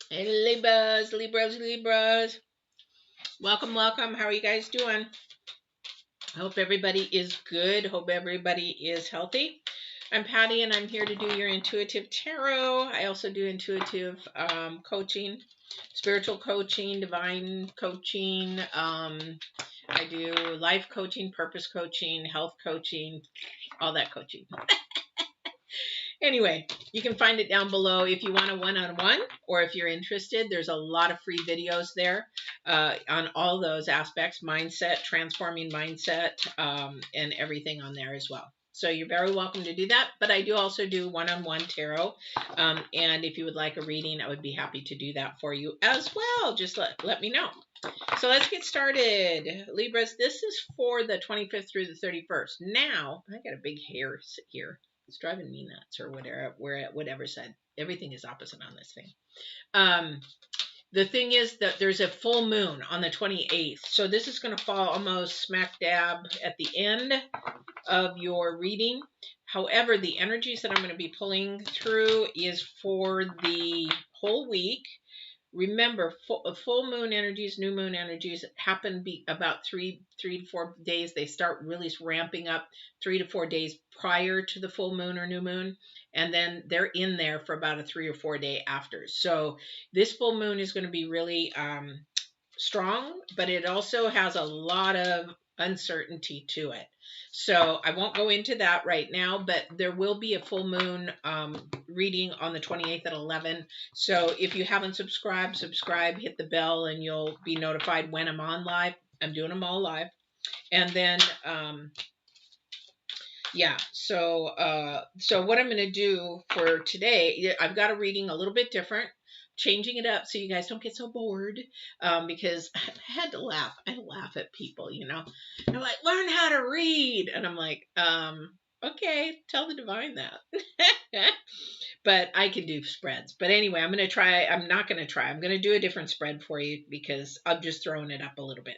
Hey, Libras, Libras, Libras. Welcome, welcome. How are you guys doing? Hope everybody is good. Hope everybody is healthy. I'm Patty, and I'm here to do your intuitive tarot. I also do intuitive coaching, spiritual coaching, divine coaching. I do life coaching, purpose coaching, health coaching, all that coaching. Anyway, you can find it down below if you want a one-on-one, or if you're interested, there's a lot of free videos there on all those aspects, mindset, transforming mindset, and everything on there as well. So you're very welcome to do that. But I do also do one-on-one tarot. And if you would like a reading, I would be happy to do that for you as well. Just let me know. So let's get started. Libras, this is for the 25th through the 31st. Now, I got a big hair here. It's driving me nuts, or whatever. We're at whatever side. Everything is opposite on this thing. The thing is that there's a full moon on the 28th. So this is going to fall almost smack dab at the end of your reading. However, the energies that I'm going to be pulling through is for the whole week. Remember, full moon energies, new moon energies happen about three to 4 days. They start really ramping up 3 to 4 days prior to the full moon or new moon, and then they're in there for about a 3 or 4 day after. So this full moon is going to be really strong, but it also has a lot of uncertainty to it. So I won't go into that right now, but there will be a full moon reading on the 28th at 11. So if you haven't subscribed, subscribe, hit the bell, and you'll be notified when I'm on live. I'm doing them all live. And then, yeah, so what I'm going to do for today, I've got a reading a little bit different, changing it up so you guys don't get so bored, because I had to laugh. I laugh at people, They're like, learn how to read. And I'm like, okay, tell the divine that. But I can do spreads. But anyway, I'm not going to try. I'm going to do a different spread for you because I'm just throwing it up a little bit.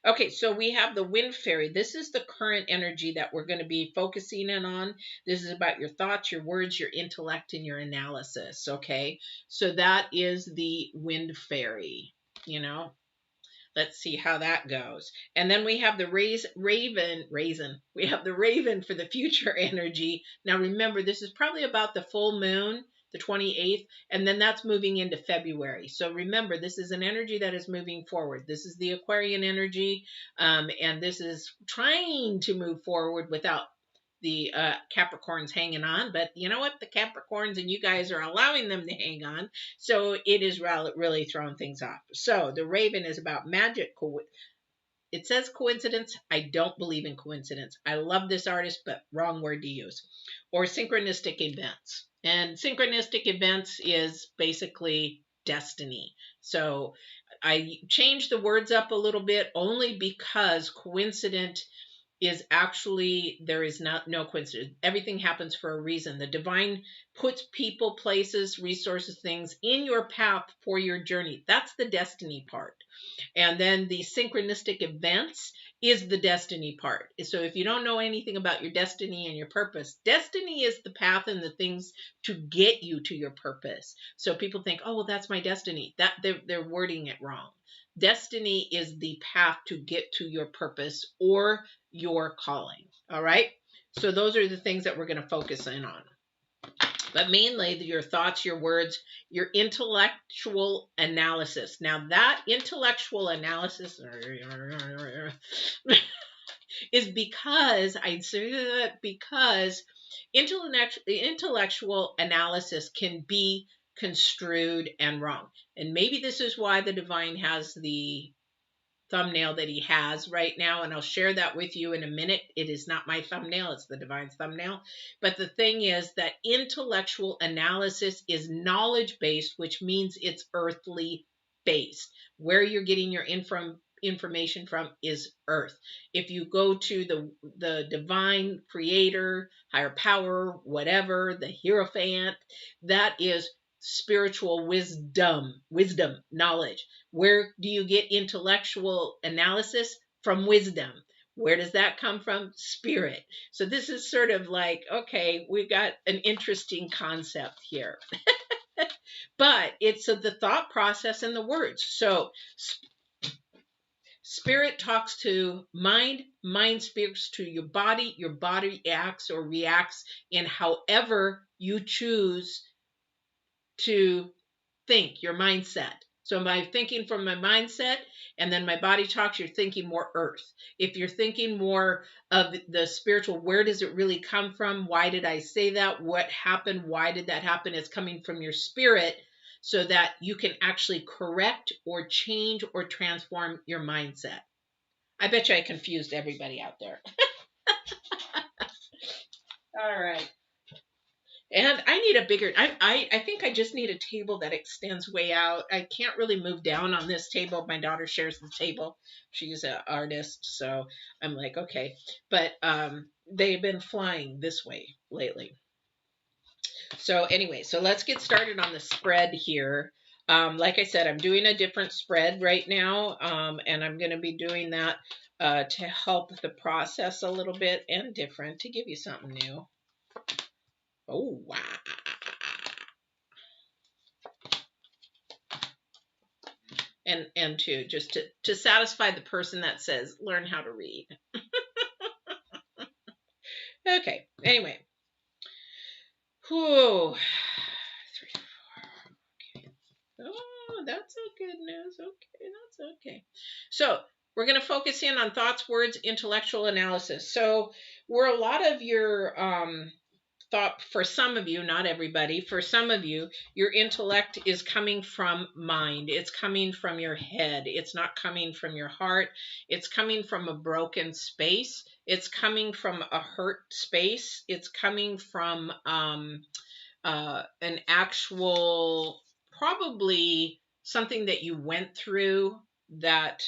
Okay, so we have the wind fairy. This is the current energy that we're going to be focusing in on. This is about your thoughts, your words, your intellect, and your analysis. Okay, so that is the wind fairy, Let's see how that goes. And then we have the raven. We have the raven for the future energy. Now remember, this is probably about the full moon, the 28th, and then that's moving into February. So remember, this is an energy that is moving forward. This is the Aquarian energy, and this is trying to move forward without the Capricorns hanging on. But you know what? The Capricorns and you guys are allowing them to hang on. So it is really throwing things off. So the raven is about magic. It says coincidence. I don't believe in coincidence. I love this artist, but wrong word to use. Or synchronistic events. And synchronistic events is basically destiny. So I changed the words up a little bit only because coincident is actually, there is no coincidence. Everything happens for a reason. The divine puts people, places, resources, things in your path for your journey. That's the destiny part. And then the synchronistic events is the destiny part. So if you don't know anything about your destiny and your purpose, destiny is the path and the things to get you to your purpose. So people think, oh, well, that's my destiny. That they're wording it wrong. Destiny is the path to get to your purpose or your calling. All right. So those are the things that we're going to focus in on. But mainly your thoughts, your words, your intellectual analysis. Now that intellectual analysis is because I'd say that because intellectual analysis can be construed and wrong. And maybe this is why the divine has the thumbnail that he has right now, and I'll share that with you in a minute. It is not my thumbnail, it's the divine's thumbnail. But the thing is that intellectual analysis is knowledge based, which means it's earthly based. Where you're getting your information from is earth. If you go to the divine creator, higher power, whatever, the Hierophant, that is spiritual wisdom, knowledge. Where do you get intellectual analysis? From wisdom. Where does that come from? Spirit. So this is sort of like, okay, we've got an interesting concept here. But it's the thought process and the words. So spirit talks to mind, mind speaks to your body acts or reacts in however you choose to think, your mindset. So am I thinking from my mindset, and then my body talks, you're thinking more earth. If you're thinking more of the spiritual, where does it really come from? Why did I say that? What happened? Why did that happen? It's coming from your spirit, so that you can actually correct or change or transform your mindset. I bet you I confused everybody out there. All right. And I need a bigger, I think I just need a table that extends way out. I can't really move down on this table. My daughter shares the table. She's an artist. So I'm like, okay. But they've been flying this way lately. So anyway, so let's get started on the spread here. Like I said, I'm doing a different spread right now. And I'm going to be doing that to help the process a little bit and different, to give you something new. Oh, wow. And just to satisfy the person that says, learn how to read. Okay, anyway. Whew. 3, 4. Okay. Oh, that's so good news. Okay, that's okay. So we're going to focus in on thoughts, words, intellectual analysis. So where a lot of your thought, for some of you, not everybody, for some of you, your intellect is coming from mind. It's coming from your head. It's not coming from your heart. It's coming from a broken space. It's coming from a hurt space. It's coming from an actual, probably something that you went through, that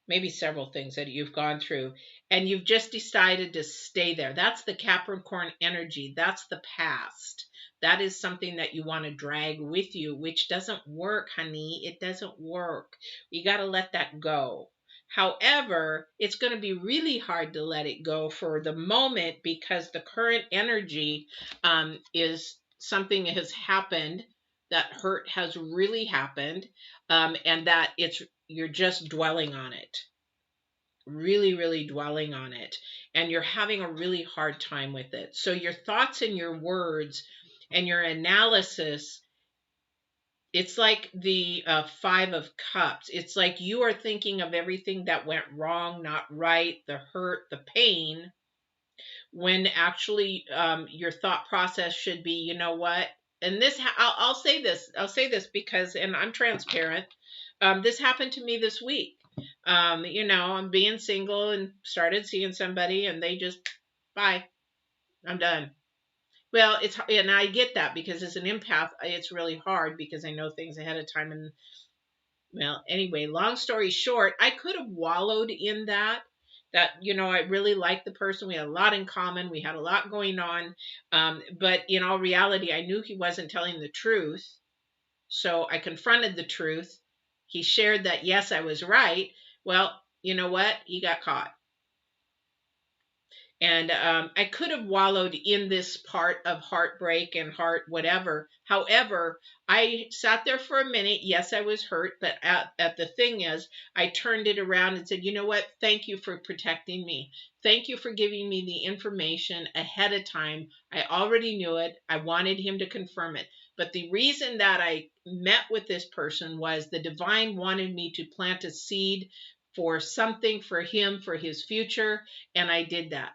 maybe several things that you've gone through, and you've just decided to stay there. That's the Capricorn energy. That's the past. That is something that you want to drag with you, which doesn't work, honey. It doesn't work. You got to let that go. However, it's going to be really hard to let it go for the moment, because the current energy is something has happened, that hurt has really happened, and that you're just dwelling on it, really, really dwelling on it, and you're having a really hard time with it. So your thoughts and your words and your analysis, it's like the 5 of Cups. It's like you are thinking of everything that went wrong, not right, the hurt, the pain, when actually your thought process should be, you know what? And this, I'll say this because, and I'm transparent. This happened to me this week. I'm being single and started seeing somebody, and they just, bye, I'm done. Well, and I get that, because as an empath, it's really hard, because I know things ahead of time. And well, anyway, long story short, I could have wallowed in that, I really liked the person. We had a lot in common. We had a lot going on. But in all reality, I knew he wasn't telling the truth. So I confronted the truth. He shared that, yes, I was right. Well, you know what? He got caught. And I could have wallowed in this part of heartbreak and heart whatever. However, I sat there for a minute. Yes, I was hurt. But at the thing is, I turned it around and said, you know what? Thank you for protecting me. Thank you for giving me the information ahead of time. I already knew it. I wanted him to confirm it. But the reason that I met with this person was the divine wanted me to plant a seed for something for him, for his future. And I did that.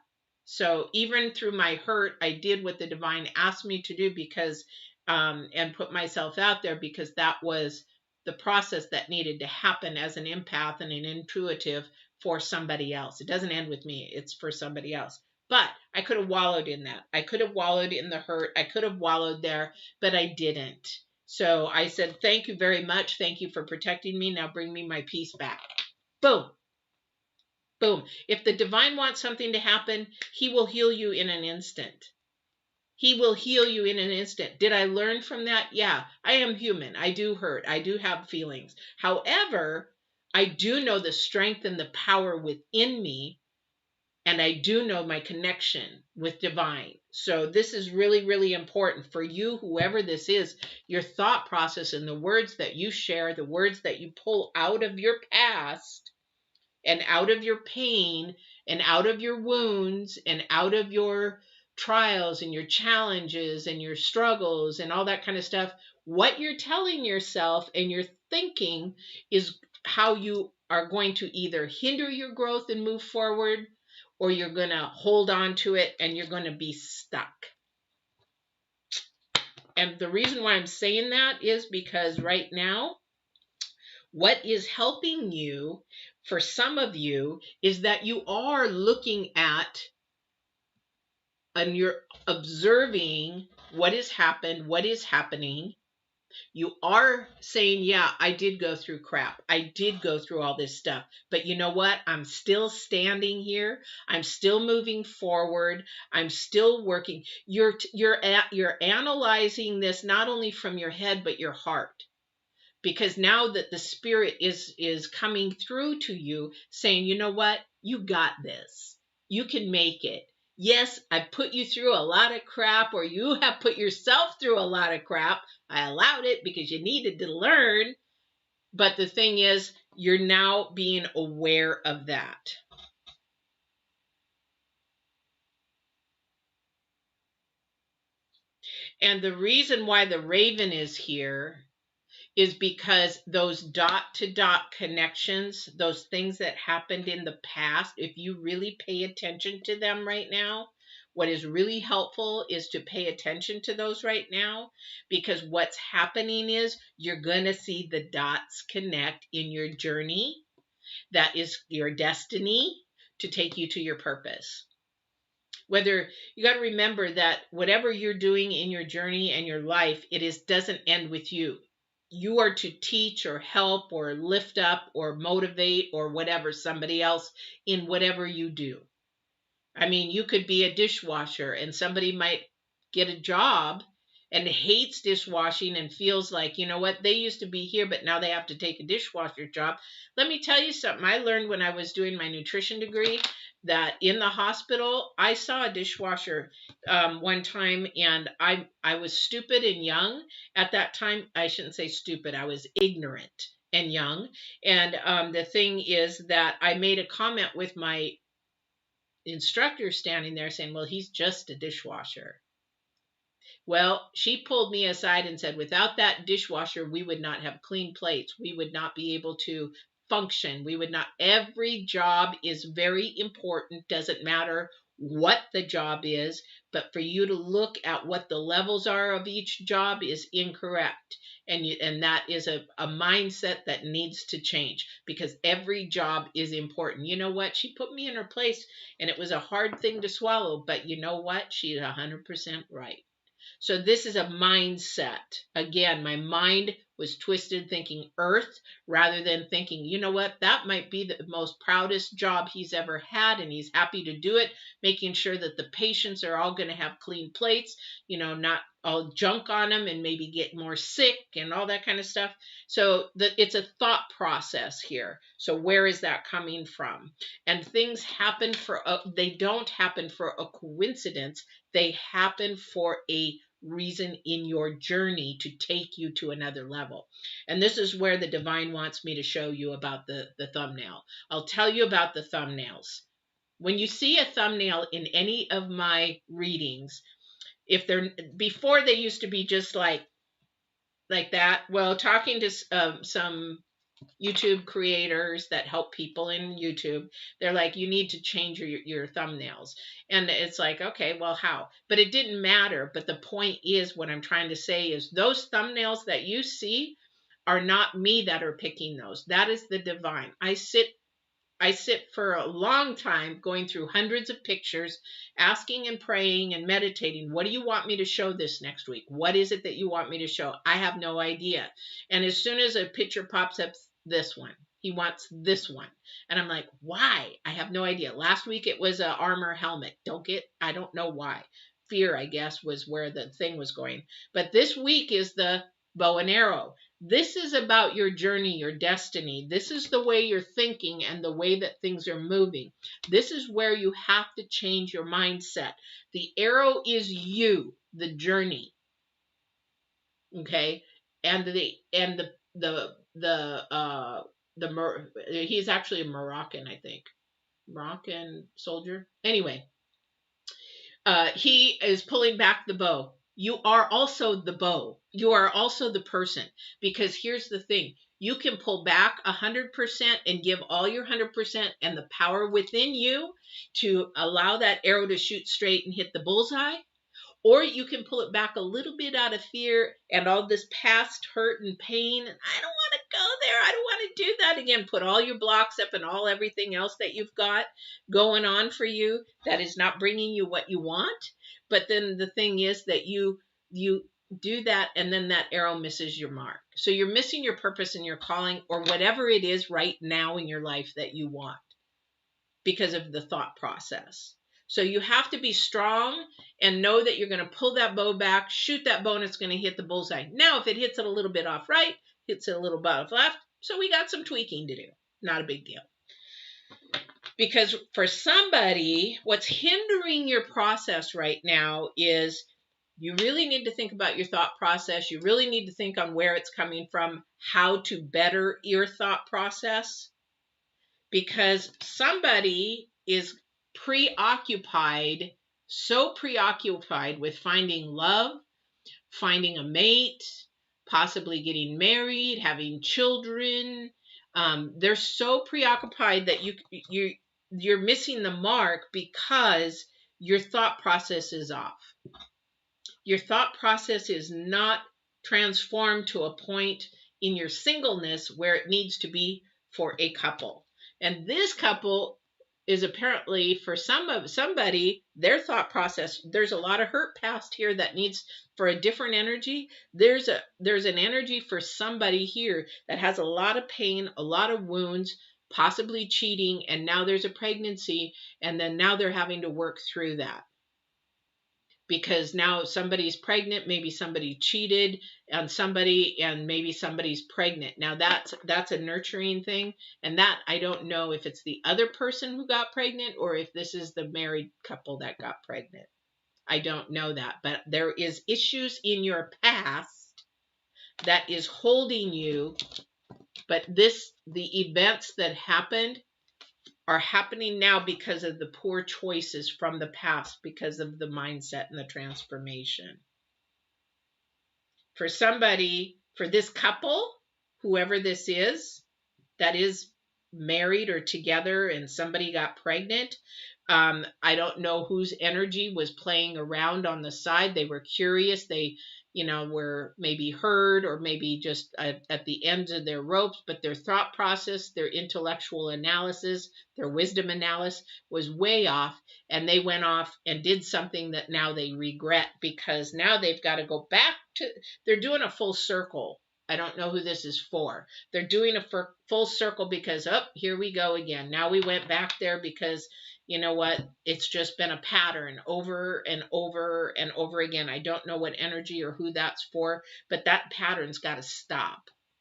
So even through my hurt, I did what the divine asked me to do, because and put myself out there, because that was the process that needed to happen as an empath and an intuitive for somebody else. It doesn't end with me. It's for somebody else. But I could have wallowed in that. I could have wallowed in the hurt. I could have wallowed there, but I didn't. So I said, thank you very much. Thank you for protecting me. Now bring me my peace back. Boom. Boom. If the divine wants something to happen, he will heal you in an instant. He will heal you in an instant. Did I learn from that? Yeah, I am human. I do hurt. I do have feelings. However, I do know the strength and the power within me, And I do know my connection with divine. So this is really, really important for you, whoever this is, your thought process and the words that you share, the words that you pull out of your past and out of your pain and out of your wounds and out of your trials and your challenges and your struggles and all that kind of stuff. What you're telling yourself and your thinking is how you are going to either hinder your growth and move forward, or you're going to hold on to it and you're going to be stuck. And the reason why I'm saying that is because right now, what is helping you for some of you is that you are looking at and you're observing what has happened, what is happening. You are saying, yeah, I did go through crap. I did go through all this stuff. But you know what? I'm still standing here. I'm still moving forward. I'm still working. You're analyzing this not only from your head, but your heart. Because now that the spirit is coming through to you saying, you know what? You got this. You can make it. Yes, I put you through a lot of crap, or you have put yourself through a lot of crap. I allowed it because you needed to learn. But the thing is, you're now being aware of that. And the reason why the raven is here is because those dot-to-dot connections, those things that happened in the past, if you really pay attention to them right now, what is really helpful is to pay attention to those right now, because what's happening is you're going to see the dots connect in your journey. That is your destiny to take you to your purpose. Whether you got to remember that whatever you're doing in your journey and your life, doesn't end with you. You are to teach or help or lift up or motivate or whatever somebody else in whatever you do. I mean, you could be a dishwasher and somebody might get a job and hates dishwashing and feels like, you know what, they used to be here, but now they have to take a dishwasher job. Let me tell you something. I learned when I was doing my nutrition degree that in the hospital, I saw a dishwasher one time, and I was stupid and young at that time. I shouldn't say stupid. I was ignorant and young. And the thing is that I made a comment with my instructor standing there saying, well, he's just a dishwasher. Well, she pulled me aside and said, without that dishwasher, we would not have clean plates. We would not be able to function. We would not. Every job is very important. Doesn't matter what the job is, but for you to look at what the levels are of each job is incorrect. And that is a mindset that needs to change, because every job is important. You know what? She put me in her place, and it was a hard thing to swallow, but you know what? She's 100% right. So this is a mindset. Again, my mind was twisted thinking earth rather than thinking, you know what, that might be the most proudest job he's ever had, and he's happy to do it, making sure that the patients are all going to have clean plates, you know, not all junk on them and maybe get more sick and all that kind of stuff. So it's a thought process here. So where is that coming from? And things happen they don't happen for a coincidence. They happen for a reason in your journey to take you to another level. And this is where the divine wants me to show you about the thumbnail. I'll tell you about the thumbnails. When you see a thumbnail in any of my readings, if they're before, they used to be just like that. Well, talking to some YouTube creators that help people in YouTube, they're like, you need to change your thumbnails. And it's like, okay, well, how? But it didn't matter. But the point is, what I'm trying to say is those thumbnails that you see are not me that are picking those. That is the divine. I sit for a long time going through hundreds of pictures, asking and praying and meditating. What do you want me to show this next week? What is it that you want me to show? I have no idea. And as soon as a picture pops up, this one, he wants this one. And I'm like, why? I have no idea. Last week it was an armor helmet. I don't know why. Fear, I guess, was where the thing was going. But this week is the bow and arrow. This is about your journey, your destiny. This is the way you're thinking and the way that things are moving. This is where you have to change your mindset. The arrow is you, the journey. Okay? And he's actually a Moroccan, I think. Moroccan soldier. Anyway, he is pulling back the bow. You are also the bow. You are also the person. Because here's the thing. You can pull back 100% and give all your 100% and the power within you to allow that arrow to shoot straight and hit the bullseye. Or you can pull it back a little bit out of fear and all this past hurt and pain. And I don't want to go there. I don't want to do that again. Put all your blocks up and everything else that you've got going on for you that is not bringing you what you want. But then the thing is that you do that and then that arrow misses your mark. So you're missing your purpose and your calling or whatever it is right now in your life that you want because of the thought process. So you have to be strong and know that you're going to pull that bow back, shoot that bow, and it's going to hit the bullseye. Now, if it hits it a little bit off right, hits it a little bit off left, so we got some tweaking to do. Not a big deal. Because for somebody, what's hindering your process right now is you really need to think about your thought process. You really need to think on where it's coming from, how to better your thought process. Because somebody is preoccupied, so preoccupied with finding love, finding a mate, possibly getting married, having children. They're so preoccupied that you're missing the mark because your thought process is off. Your thought process is not transformed to a point in your singleness where it needs to be for a couple. And this couple is apparently for somebody, their thought process, there's a lot of hurt past here that needs for a different energy. There's an energy for somebody here that has a lot of pain, a lot of wounds, possibly cheating, and now there's a pregnancy, and then now they're having to work through that. Because now somebody's pregnant, maybe somebody cheated on somebody, and maybe somebody's pregnant. Now that's a nurturing thing, and that I don't know if it's the other person who got pregnant or if this is the married couple that got pregnant. I don't know that, but there is issues in your past that is holding you, but the events that happened are happening now because of the poor choices from the past, because of the mindset and the transformation. For somebody, for this couple, whoever this is, that is married or together and somebody got pregnant, I don't know whose energy was playing around on the side. They were curious. They were maybe hurt or maybe just at the ends of their ropes, but their thought process, their intellectual analysis, their wisdom analysis was way off, and they went off and did something that now they regret because now they've got to go back to, they're doing a full circle. I don't know who this is for. They're doing a full circle because, here we go again. Now we went back there because you know what? It's just been a pattern over and over and over again. I don't know what energy or who that's for, but that pattern's got to stop.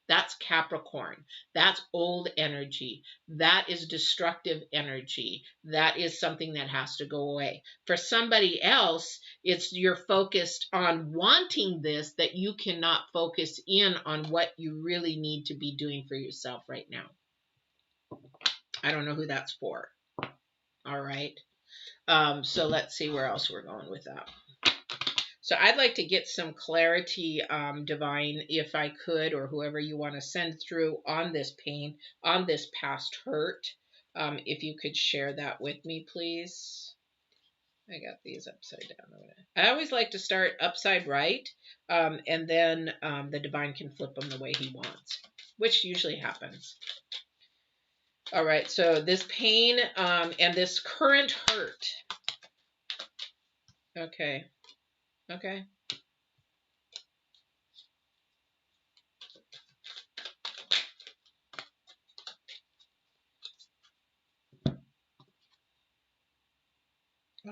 That's Capricorn. That's old energy. That is destructive energy. That is something that has to go away. For somebody else, you're focused on wanting this, that you cannot focus in on what you really need to be doing for yourself right now. I don't know who that's for. All right. So let's see where else we're going with that. So I'd like to get some clarity, Divine, if I could, or whoever you want to send through on this pain, on this past hurt. If you could share that with me, please. I got these upside down. I always like to start upside right, and then the Divine can flip them the way he wants, which usually happens. All right, so this pain and this current hurt. Okay. Okay.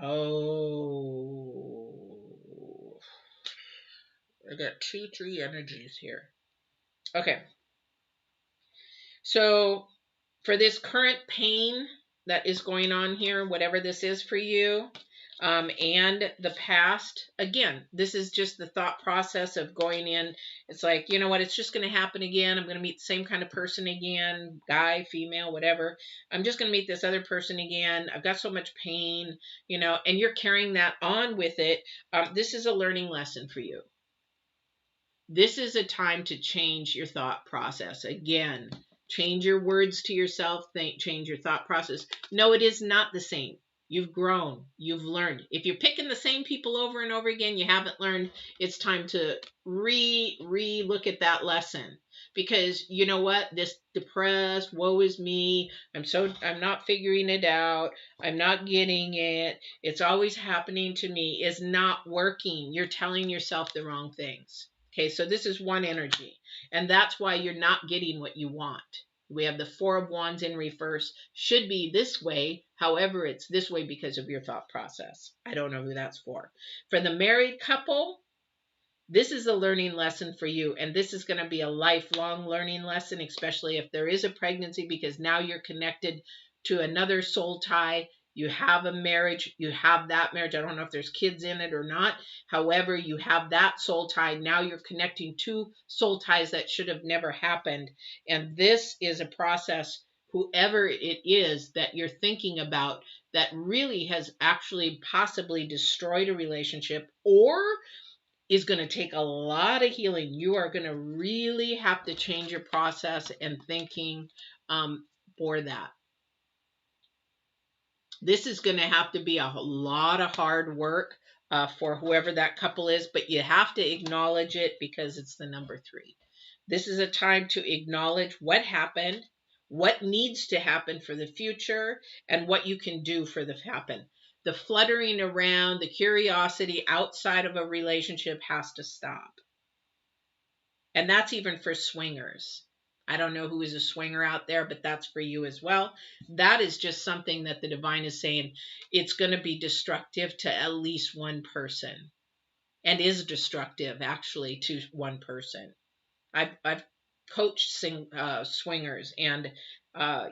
Oh. got 2, 3 energies here. Okay. So for this current pain that is going on here, whatever this is for you, and the past, again, this is just the thought process of going in. It's like, you know what, it's just going to happen again. I'm going to meet the same kind of person again, guy, female, whatever. I'm just going to meet this other person again. I've got so much pain, you know, and you're carrying that on with it. This is a learning lesson for you. This is a time to change your thought process. Again, change your words to yourself, change your thought process. No, it is not the same. You've grown. You've learned. If you're picking the same people over and over again, you haven't learned. It's time to re-look at that lesson. Because you know what? This depressed, woe is me. I'm not figuring it out. I'm not getting it. It's always happening to me is not working. You're telling yourself the wrong things. Okay, so this is one energy. And that's why you're not getting what you want. We have the 4 of Wands in reverse. Should be this way. However, it's this way because of your thought process. I don't know who that's for. For the married couple, this is a learning lesson for you. And this is going to be a lifelong learning lesson, especially if there is a pregnancy, because now you're connected to another soul tie. You have a marriage. You have that marriage. I don't know if there's kids in it or not. However, you have that soul tie. Now you're connecting 2 soul ties that should have never happened. And this is a process, whoever it is that you're thinking about, that really has actually possibly destroyed a relationship or is going to take a lot of healing. You are going to really have to change your process and thinking for that. This is going to have to be a lot of hard work for whoever that couple is, but you have to acknowledge it because it's the number 3. This is a time to acknowledge what happened, what needs to happen for the future, and what you can do for the happen. The fluttering around, the curiosity outside of a relationship has to stop. And that's even for swingers. I don't know who is a swinger out there, but that's for you as well. That is just something that the divine is saying. It's going to be destructive to at least one person, and is destructive actually to one person. I've coached swingers, and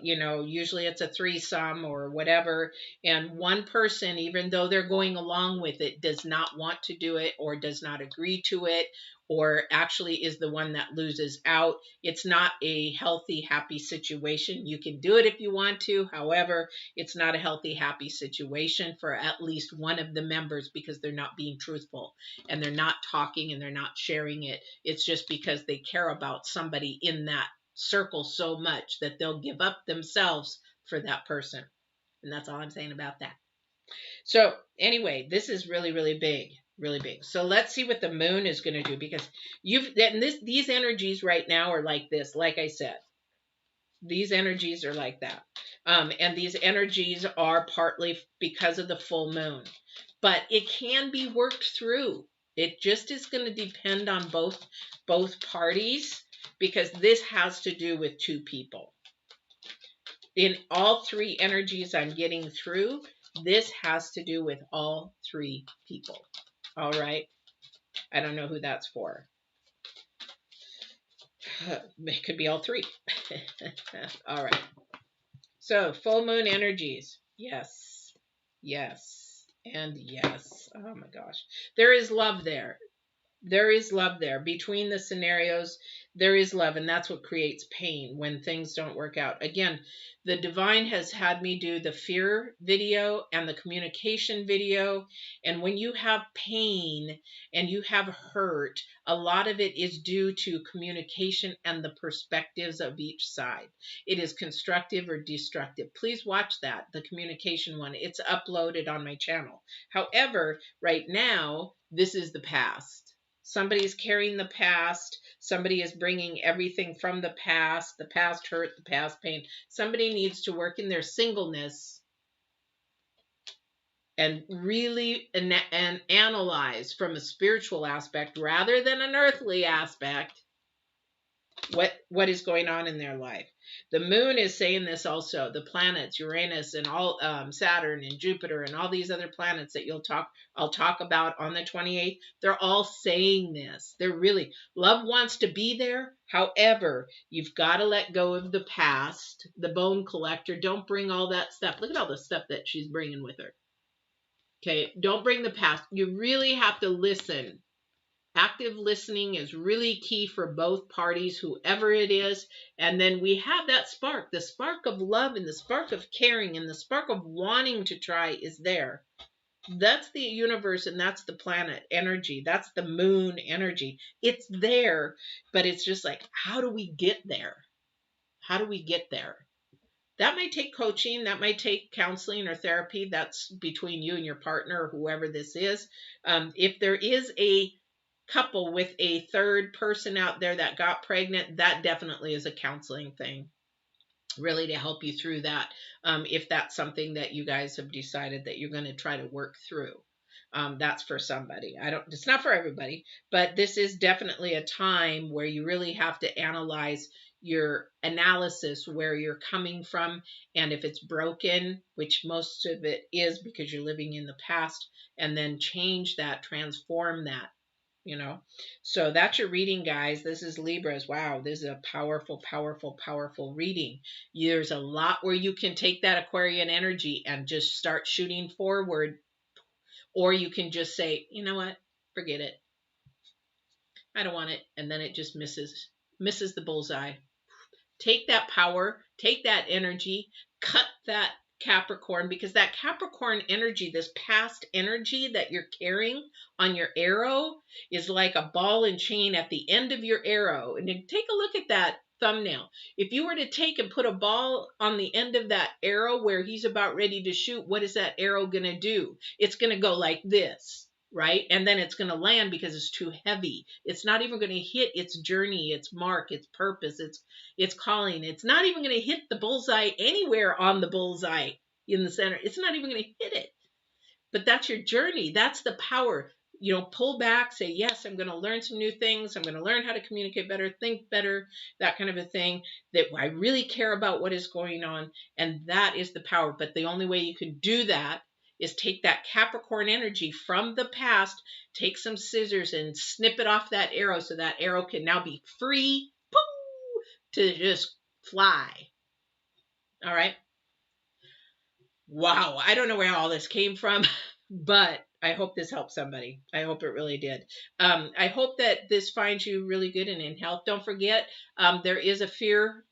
you know, usually it's a threesome or whatever, and one person, even though they're going along with it, does not want to do it or does not agree to it, or actually is the one that loses out. It's not a healthy, happy situation. You can do it if you want to. However, it's not a healthy, happy situation for at least one of the members, because they're not being truthful and they're not talking and they're not sharing it. It's just because they care about somebody in that circle so much that they'll give up themselves for that person. And that's all I'm saying about that. So anyway, this is really, really big. Really big. So let's see what the moon is going to do, because these energies right now are like this. Like I said, these energies are like that. And these energies are partly because of the full moon, but it can be worked through. It just is going to depend on both parties, because this has to do with 2 people. In all 3 energies I'm getting through, this has to do with all 3 people. All right. I don't know who that's for. It could be all 3. All right. So full moon energies. Yes. Yes. And yes. Oh my gosh. There is love there. There is love there. Between the scenarios, there is love, and that's what creates pain when things don't work out. Again, the divine has had me do the fear video and the communication video, and when you have pain and you have hurt, a lot of it is due to communication and the perspectives of each side. It is constructive or destructive. Please watch that, the communication one. It's uploaded on my channel. However, right now, this is the past. Somebody is carrying the past. Somebody is bringing everything from the past hurt, the past pain. Somebody needs to work in their singleness and really and analyze from a spiritual aspect rather than an earthly aspect what is going on in their life. The moon is saying this also. The planets, Uranus and all Saturn and Jupiter and all these other planets that I'll talk about on the 28th. They're all saying this. They're really, love wants to be there. However, you've got to let go of the past. The bone collector, don't bring all that stuff. Look at all the stuff that she's bringing with her. Okay, don't bring the past. You really have to listen. Active listening is really key for both parties, whoever it is. And then we have that spark, the spark of love and the spark of caring and the spark of wanting to try is there. That's the universe and that's the planet energy. That's the moon energy. It's there, but it's just like, how do we get there? How do we get there? That might take coaching. That might take counseling or therapy. That's between you and your partner or whoever this is. If there is a couple with a third person out there that got pregnant, that definitely is a counseling thing, really, to help you through that. If that's something that you guys have decided that you're going to try to work through, that's for somebody. It's not for everybody, but this is definitely a time where you really have to analyze your analysis, where you're coming from, and if it's broken, which most of it is because you're living in the past, and then change that, transform that. So that's your reading, guys. This is Libras. Wow, this is a powerful, powerful, powerful reading. There's a lot where you can take that Aquarian energy and just start shooting forward, or you can just say, you know what, forget it, I don't want it, and then it just misses the bullseye. Take that power, take that energy, cut that Capricorn, because that Capricorn energy, this past energy that you're carrying on your arrow, is like a ball and chain at the end of your arrow. And then take a look at that thumbnail. If you were to take and put a ball on the end of that arrow where he's about ready to shoot, what is that arrow going to do? It's going to go like this, right? And then it's going to land because it's too heavy. It's not even going to hit its journey, its mark, its purpose, its calling. It's not even going to hit the bullseye anywhere on the bullseye in the center. It's not even going to hit it. But that's your journey. That's the power. Pull back, say, yes, I'm going to learn some new things. I'm going to learn how to communicate better, think better, that kind of a thing, that I really care about what is going on. And that is the power. But the only way you can do that is take that Capricorn energy from the past, take some scissors and snip it off that arrow so that arrow can now be free to just fly. All right. Wow. I don't know where all this came from, but I hope this helped somebody. I hope it really did. I hope that this finds you really good and in health. Don't forget, there is a fear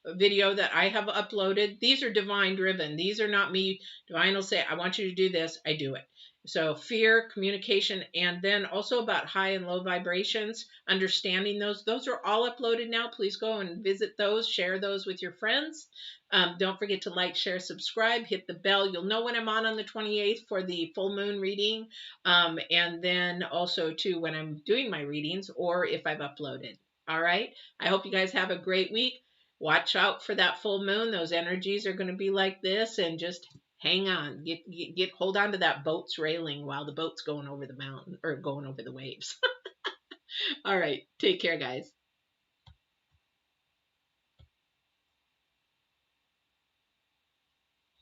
video that I have uploaded. These are divine driven. These are not me. Divine will say, I want you to do this. I do it. So fear, communication, and then also about high and low vibrations, understanding those are all uploaded now. Please go and visit those, share those with your friends. Don't forget to like, share, subscribe, hit the bell. You'll know when I'm on the 28th for the full moon reading. And then also too, when I'm doing my readings or if I've uploaded. All right. I hope you guys have a great week. Watch out for that full moon. Those energies are going to be like this, and just hang on. Hold on to that boat's railing while the boat's going over the mountain or going over the waves. All right. Take care, guys.